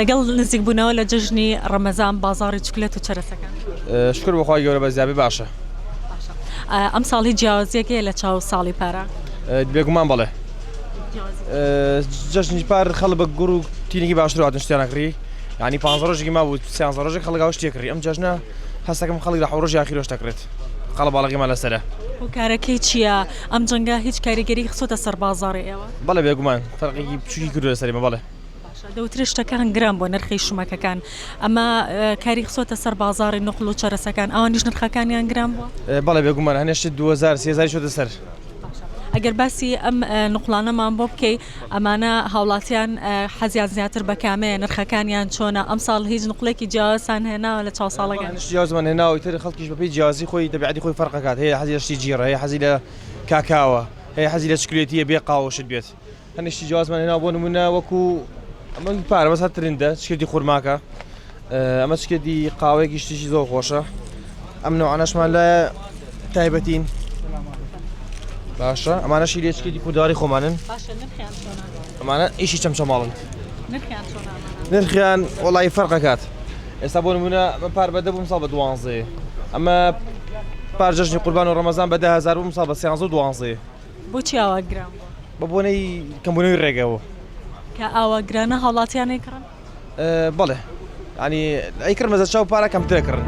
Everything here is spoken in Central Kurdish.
لەگەڵ نزیک بوونەوە لە جژنی ڕەمەزان بازاڕی چکلێت و چەرەسەکان شکر بەخوای گەورە بەزیابی باشە. ئەم ساڵی جیاوازیەکەیە لە چاو ساڵی پارە بێگومان بڵێ جژنی پار خەڵ بە گوڕ و تینێکی باشتر هاتن شتیانەکڕی، ینی 15 ڕۆژێکی مابوو 13 ڕۆژێک خەڵگا شتێکڕی. ئەم جژنە هەستەکەم خەڵی لە ڕۆژ یاخیرۆش دەکرێت خەڵ باڵغیمان لەسەرە. و کارەکەی چییە؟ ئەم جەنگە هیچ کاریگەری خسۆتە سەر بازاڕی ئێوە؟ بەڵێ بێگومان فەرقێکی بچووکی کردو لەسەریمە. بەڵێ دەوتری شتەکان گران بۆ نرخی شومەکەکان، ئەمە کاری خسۆتە سەر بازاڕی نقل و چەرەسەکان، ئەوانیش نرخەکانیان گران بووە؟ بەڵێ بێگومان هەنێشت 2000 شۆتە سەر. ئەگەر باسی ئەم نقلانەمان بۆ بکەی، ئەمانە هاوڵاتیان حەزیان زیاتر بە کامەیە، نرخەکانیان چۆنە؟ ئەم ساڵ هیچ نقلێکی جیاوازتان هێناوە لە چاو ساڵەکان؟ جیاوازمان هێناوە تر خەڵکیش بەپێی جیازی خۆی تەبیعەتی خۆی فەرقەکات، هەیە حەزی لە شتی جیڕە، هەیە حەزی لە کاکاوە، هەیە حەزی لە چکلێتیە بێ قاوەشت بێت. هەنێشتی جیاوازمان هێناوە بۆ نمونە وەکو ئەمە پارە بەس ترندە چکێتی خورماکە، ئەمە چکێتی قاوەیەکی شتیشی زۆر خۆشە. ئەم نەوعانەشمان لە تایبەتین باشە. ئەمانەشی لێ چکێتی پوداری خۆمانن. ئەمانە ئیشی چەمچەماڵن. نرخیان وەڵی فەرقەکات. ئێستا بۆ نمونە ئەمە پار بەدە بووم ساڵ بە 12، ئەمە پار جەژنی قوربان و ڕەمەزان بە 10,000 بووم ساڵ بە 13 و 12. بۆچی ئاوا گران بە بۆنەی کەمبوونەوەی ڕێگەوە کە ئاوا گرانە هاوڵاتیان ئەیکڕن؟ بەڵێ ینی ئەیکرد مەزە چاو پارە کەمترەکردن.